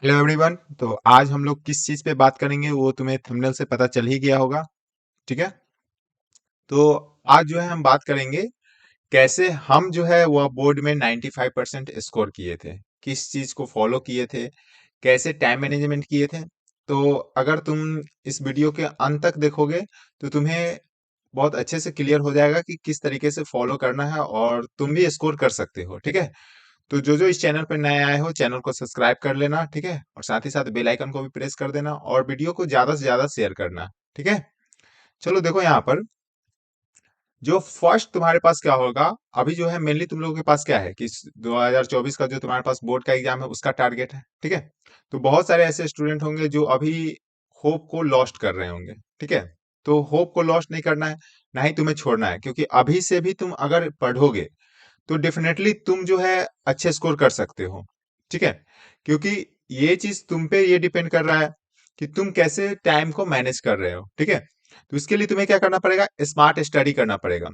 Hello everyone. तो आज हम लोग किस चीज पे बात करेंगे वो तुम्हें थंबनेल से पता चल ही गया होगा। ठीक है। तो आज जो है हम बात करेंगे कैसे हम जो है वह बोर्ड में 95% स्कोर किए थे, किस चीज को फॉलो किए थे, कैसे टाइम मैनेजमेंट किए थे। तो अगर तुम इस वीडियो के अंत तक देखोगे तो तुम्हें बहुत अच्छे से क्लियर हो जाएगा कि किस तरीके से फॉलो करना है और तुम भी स्कोर कर सकते हो। ठीक है। तो जो जो इस चैनल पर नए आए हो चैनल को सब्सक्राइब कर लेना। ठीक है। और साथ ही साथ बेल आइकन को भी प्रेस कर देना और वीडियो को ज्यादा से ज्यादा शेयर करना। ठीक है। चलो देखो यहाँ पर जो फर्स्ट तुम्हारे पास क्या होगा। अभी जो है मेनली तुम लोगों के पास क्या है कि 2024 का जो तुम्हारे पास बोर्ड का एग्जाम है उसका टारगेट है। ठीक है। तो बहुत सारे ऐसे स्टूडेंट होंगे जो अभी होप को लॉस्ट कर रहे होंगे। ठीक है। तो होप को लॉस्ट नहीं करना है, ना ही तुम्हें छोड़ना है, क्योंकि अभी से भी तुम अगर पढ़ोगे तो डेफिनेटली तुम जो है अच्छे स्कोर कर सकते हो। ठीक है। क्योंकि ये चीज तुम पे ये डिपेंड कर रहा है कि तुम कैसे टाइम को मैनेज कर रहे हो। ठीक है। तो इसके लिए तुम्हें क्या करना पड़ेगा, स्मार्ट स्टडी करना पड़ेगा।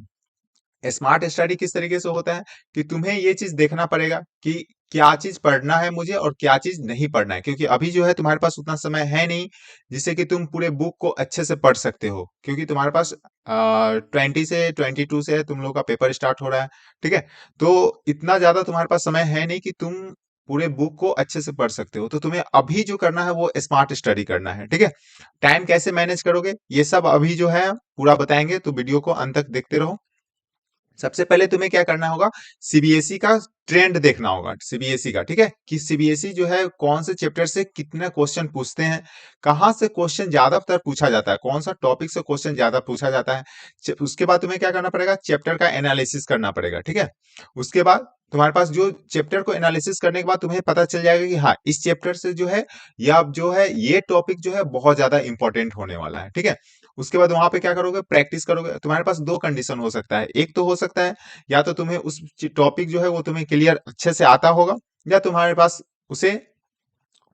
स्मार्ट स्टडी किस तरीके से होता है कि तुम्हें ये चीज देखना पड़ेगा कि क्या चीज पढ़ना है मुझे और क्या चीज नहीं पढ़ना है, क्योंकि अभी जो है तुम्हारे पास उतना समय है नहीं जिससे कि तुम पूरे बुक को अच्छे से पढ़ सकते हो, क्योंकि तुम्हारे पास 22 से तुम लोग का पेपर स्टार्ट हो रहा है। ठीक है। तो इतना ज्यादा तुम्हारे पास समय है नहीं कि तुम पूरे बुक को अच्छे से पढ़ सकते हो। तो तुम्हें अभी जो करना है वो स्मार्ट स्टडी करना है। ठीक है। टाइम कैसे मैनेज करोगे ये सब अभी जो है पूरा बताएंगे, तो वीडियो को अंत तक देखते रहो। सबसे पहले तुम्हें क्या करना होगा, सीबीएसई का ट्रेंड देखना होगा। सीबीएसई का, ठीक है, कि सीबीएसई जो है कौन से चैप्टर से कितने क्वेश्चन पूछते हैं, कहाँ से क्वेश्चन ज्यादातर पूछा जाता है, कौन सा टॉपिक से क्वेश्चन ज्यादा पूछा जाता है। उसके बाद तुम्हें क्या करना पड़ेगा, चैप्टर का एनालिसिस करना पड़ेगा। ठीक है। उसके बाद तुम्हारे पास जो चैप्टर को एनालिसिस करने के बाद तुम्हें पता चल जाएगा कि हाँ इस चैप्टर से जो है या जो है ये टॉपिक जो है बहुत ज्यादा इंपॉर्टेंट होने वाला है। ठीक है। उसके बाद वहां पे क्या करोगे, प्रैक्टिस करोगे। तुम्हारे पास दो कंडीशन हो सकता है, एक तो हो सकता है या तो तुम्हें उस टॉपिक जो है वो तुम्हें क्लियर अच्छे से आता होगा, या तुम्हारे पास उसे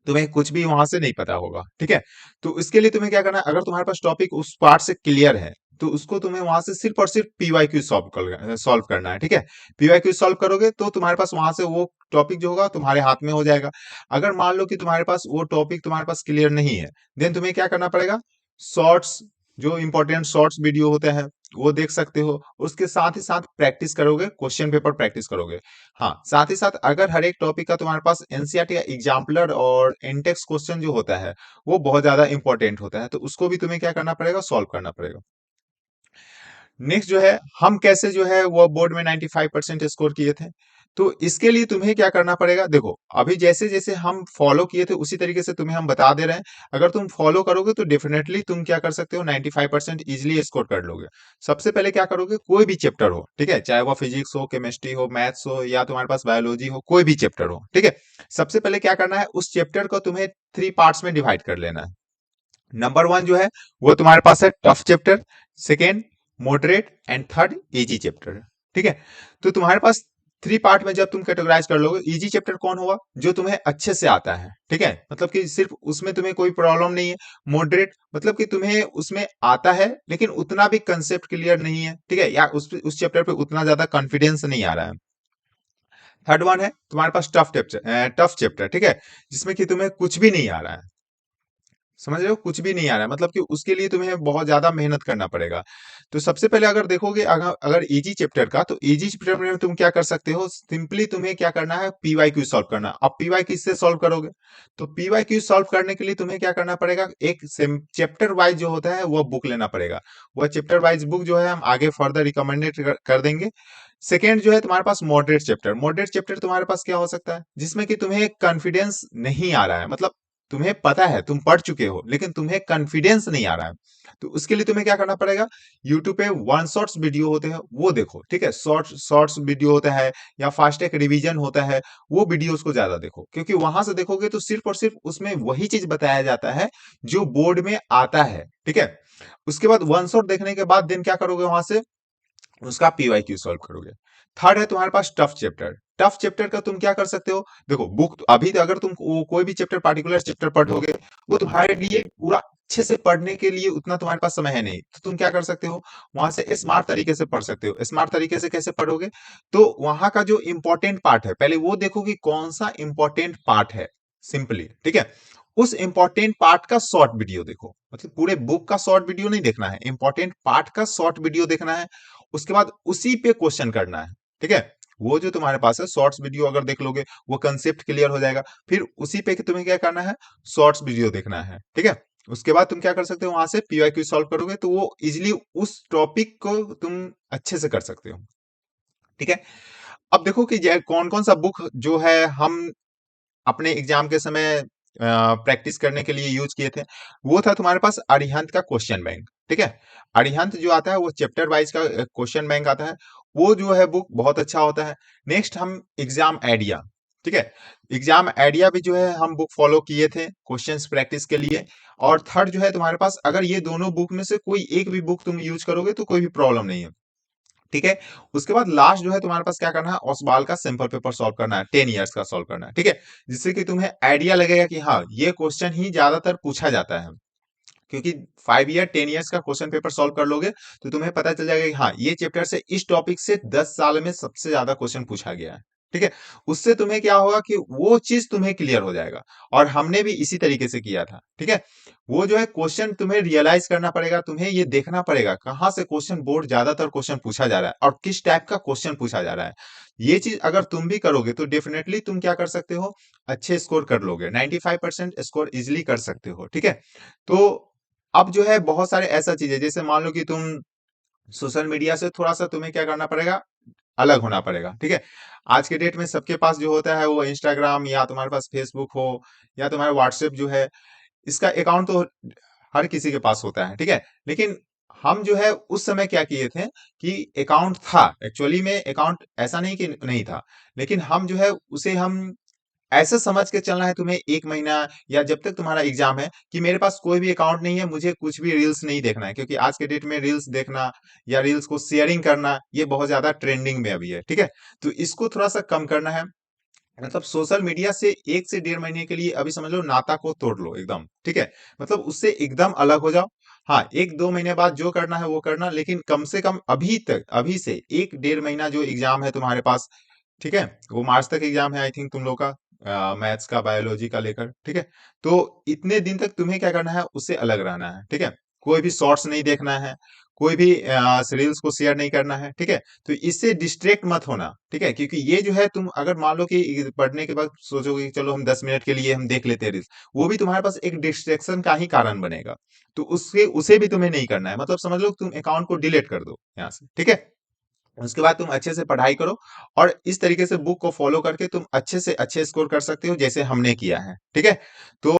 तुम्हें कुछ भी वहां से नहीं पता होगा। ठीक है। तो इसके लिए तुम्हें क्या करना है, अगर तुम्हारे पास टॉपिक उस पार्ट से क्लियर है तो उसको तुम्हें वहां से सिर्फ और सिर्फ पीवाईक्यू सॉल्व करना है। ठीक है। पीवाईक्यू सॉल्व करोगे तो तुम्हारे पास वहां से वो टॉपिक जो होगा तुम्हारे हाथ में हो जाएगा। अगर मान लो कि तुम्हारे पास वो टॉपिक तुम्हारे पास क्लियर नहीं है, देन तुम्हें क्या करना पड़ेगा, शॉर्ट्स, जो इंपॉर्टेंट शॉर्ट्स वीडियो होते हैं वो देख सकते हो। उसके साथ ही साथ प्रैक्टिस करोगे, क्वेश्चन पेपर प्रैक्टिस करोगे। हाँ, साथ ही साथ अगर हर एक टॉपिक का तुम्हारे पास एनसीईआरटी या एग्जाम्पलर और इंटेक्स क्वेश्चन जो होता है वो बहुत ज्यादा इंपॉर्टेंट होता है, तो उसको भी तुम्हें क्या करना पड़ेगा, सॉल्व करना पड़ेगा। नेक्स्ट जो है हम कैसे जो है वो बोर्ड में 95% स्कोर किए थे। तो इसके लिए तुम्हें क्या करना पड़ेगा, देखो अभी जैसे जैसे हम फॉलो किए थे उसी तरीके से तुम्हें हम बता दे रहे हैं। अगर तुम फॉलो करोगे तो डेफिनेटली तुम क्या कर सकते हो, 95% इजिली स्कोर कर लोगे। सबसे पहले क्या करोगे, कोई भी चैप्टर हो, ठीक है, चाहे वो फिजिक्स हो, केमिस्ट्री हो, मैथ्स हो, या तुम्हारे पास बायोलॉजी हो, कोई भी चैप्टर हो। ठीक है। सबसे पहले क्या करना है, उस चैप्टर को तुम्हें थ्री पार्ट्स में डिवाइड कर लेना है। नंबर वन जो है वो तुम्हारे पास है tough chapter, second moderate and third easy chapter. ठीक है। तो तुम्हारे पास थ्री पार्ट में जब तुम कैटेगराइज कर लोगे, इजी चैप्टर कौन होगा, जो तुम्हें अच्छे से आता है। ठीक है, मतलब कि सिर्फ उसमें तुम्हें कोई प्रॉब्लम नहीं है। मॉडरेट मतलब कि तुम्हें उसमें आता है लेकिन उतना भी कंसेप्ट क्लियर नहीं है। ठीक है, या उस चैप्टर पे उतना ज्यादा कॉन्फिडेंस नहीं आ रहा है। थर्ड वन है तुम्हारे पास टफ चैप्टर, ठीक है, जिसमें कि तुम्हें कुछ भी नहीं आ रहा है। समझ रहे हो, कुछ भी नहीं आ रहा है, मतलब कि उसके लिए तुम्हें बहुत ज्यादा मेहनत करना पड़ेगा। तो सबसे पहले अगर देखोगे, अगर इजी चैप्टर का, तो इजी चैप्टर में तुम क्या कर सकते हो, सिंपली तुम्हें क्या करना है, पीवाईक्यू सॉल्व करना। अब पीवाईक्यू से सॉल्व करोगे तो पीवाईक्यू सॉल्व करने के लिए तुम्हें क्या करना पड़ेगा, एक चैप्टर वाइज जो होता है वो बुक लेना पड़ेगा। वह चैप्टर वाइज बुक जो है हम आगे फर्दर रिकमेंडेड कर देंगे। सेकेंड जो है तुम्हारे पास मॉडरेट चैप्टर। मॉडरेट चैप्टर तुम्हारे पास क्या हो सकता है, जिसमें कि तुम्हें कॉन्फिडेंस नहीं आ रहा है, मतलब तुम्हें पता है, तुम पढ़ चुके हो लेकिन तुम्हें कॉन्फिडेंस नहीं आ रहा है। तो उसके लिए तुम्हें क्या करना पड़ेगा, यूट्यूब पे वन शॉट्स वीडियो होते हैं वो देखो। ठीक है, शॉर्ट्स वीडियो होता है या फास्टैग रिवीजन होता है, वो वीडियोस को ज्यादा देखो, क्योंकि वहां से देखोगे तो सिर्फ और सिर्फ उसमें वही चीज बताया जाता है जो बोर्ड में आता है। ठीक है। उसके बाद वन शॉट देखने के बाद दिन क्या करोगे, वहां से उसका पीवाईक्यू सॉल्व करोगे। थर्ड है तुम्हारे पास टफ चैप्टर। टफ चैप्टर का तुम क्या कर सकते हो, देखो बुक तो अभी तो अगर तुम कोई भी चैप्टर पार्टिकुलर चैप्टर पढ़ोगे वो तुम्हारे लिए पूरा अच्छे से पढ़ने के लिए उतना तुम्हारे पास समय है नहीं, तो तुम क्या कर सकते हो, वहां से स्मार्ट तरीके से पढ़ सकते हो। स्मार्ट तरीके से कैसे पढ़ोगे, तो वहां का जो इंपॉर्टेंट पार्ट है पहले वो देखो कि कौन सा इंपॉर्टेंट पार्ट है। सिंपली, ठीक है। उस इंपॉर्टेंट पार्ट का शॉर्ट वीडियो देखो, मतलब पूरे बुक का शॉर्ट वीडियो नहीं देखना है, इंपॉर्टेंट पार्ट का शॉर्ट वीडियो देखना है। उसके बाद उसी पे क्वेश्चन करना है, ठीक है। वो जो तुम्हारे पास है शॉर्ट्स वीडियो अगर देख लोगे, वो कंसेप्ट क्लियर हो जाएगा। फिर उसी पे तुम्हें क्या करना है, शॉर्ट्स वीडियो देखना है, ठीक है। उसके बाद तुम क्या कर सकते हो, वहां से पीवाईक्यू सॉल्व करोगे तो वो इजिली उस टॉपिक को तुम अच्छे से कर सकते हो, ठीक है। अब देखो कि कौन कौन सा बुक जो है हम अपने एग्जाम के समय प्रैक्टिस करने के लिए यूज किए थे। वो था तुम्हारे पास अरिहंत का क्वेश्चन बैंक, ठीक है। अरिहंत जो आता है वो चैप्टर वाइज का क्वेश्चन बैंक आता है। वो जो है बुक बहुत अच्छा होता है। नेक्स्ट हम एग्जाम आइडिया, ठीक है। एग्जाम आइडिया भी जो है हम बुक फॉलो किए थे क्वेश्चंस प्रैक्टिस के लिए। और थर्ड जो है तुम्हारे पास, अगर ये दोनों बुक में से कोई एक भी बुक तुम यूज करोगे तो कोई भी प्रॉब्लम नहीं है, ठीक है। उसके बाद लास्ट जो है तुम्हारे पास क्या करना है, ओसवाल का सिंपल पेपर सॉल्व करना है, 10 इयर्स का सॉल्व करना है, ठीक है। जिससे कि तुम्हें आइडिया लगेगा कि हाँ ये क्वेश्चन ही ज्यादातर पूछा जाता है। क्योंकि 5 ईयर 10 इयर्स का क्वेश्चन पेपर सॉल्व कर लोगे तो तुम्हें पता चल जाएगा कि हाँ ये चैप्टर से इस टॉपिक से 10 साल में सबसे ज्यादा क्वेश्चन पूछा गया है, ठीक है। उससे तुम्हें क्या होगा कि वो चीज तुम्हें क्लियर हो जाएगा। और हमने भी इसी तरीके से किया था, ठीक है। वो जो है क्वेश्चन तुम्हें रियलाइज करना पड़ेगा, तुम्हें ये देखना पड़ेगा कहाँ से क्वेश्चन बोर्ड ज्यादातर क्वेश्चन पूछा जा रहा है और किस टाइप का क्वेश्चन पूछा जा रहा है। ये चीज अगर तुम भी करोगे तो डेफिनेटली तुम क्या कर सकते हो, अच्छे स्कोर कर लोगे, 95% स्कोर इजिली कर सकते हो, ठीक है। तो अब जो है बहुत सारे ऐसा चीज है, जैसे मान लो कि तुम सोशल मीडिया से थोड़ा सा तुम्हें क्या करना पड़ेगा, अलग होना पड़ेगा, ठीक है। आज के डेट में सबके पास जो होता है वो इंस्टाग्राम, या तुम्हारे पास फेसबुक हो, या तुम्हारा व्हाट्सएप जो है, इसका अकाउंट तो हर किसी के पास होता है, ठीक है। लेकिन हम जो है उस समय क्या किए थे कि अकाउंट था, एक्चुअली में अकाउंट ऐसा नहीं कि नहीं था, लेकिन हम जो है उसे हम ऐसे समझ के चलना है तुम्हें 1 महीना या जब तक तुम्हारा एग्जाम है, कि मेरे पास कोई भी अकाउंट नहीं है, मुझे कुछ भी रील्स नहीं देखना है, क्योंकि आज के डेट में रील्स देखना या रील्स को शेयरिंग करना ये बहुत ज्यादा ट्रेंडिंग में अभी है, ठीक है। तो इसको थोड़ा सा कम करना है। मतलब सोशल मीडिया से 1 से 1.5 महीने के लिए अभी समझ लो नाता को तोड़ लो एकदम, ठीक है। मतलब उससे एकदम अलग हो जाओ। हाँ 1-2 महीने बाद जो करना है वो करना, लेकिन कम से कम अभी तक, अभी से 1-1.5 महीना जो एग्जाम है तुम्हारे पास, ठीक है। वो मार्च तक एग्जाम है आई थिंक तुम लोग का, मैथ्स का बायोलॉजी का लेकर, ठीक है। तो इतने दिन तक तुम्हें क्या करना है, उससे अलग रहना है, ठीक है। कोई भी शॉर्ट्स नहीं देखना है, कोई भी रील्स को शेयर नहीं करना है, ठीक है। तो इससे डिस्ट्रैक्ट मत होना, ठीक है। क्योंकि ये जो है तुम अगर मान लो कि पढ़ने के बाद सोचोगे कि चलो हम 10 मिनट के लिए हम देख लेते हैं रील्स, वो भी तुम्हारे पास एक डिस्ट्रैक्शन का ही कारण बनेगा। तो उससे उसे भी तुम्हें नहीं करना है, मतलब समझ लो तुम अकाउंट को डिलीट कर दो यहाँ से, ठीक है। उसके बाद तुम अच्छे से पढ़ाई करो, और इस तरीके से बुक को फॉलो करके तुम अच्छे से अच्छे स्कोर कर सकते हो जैसे हमने किया है, ठीक है। तो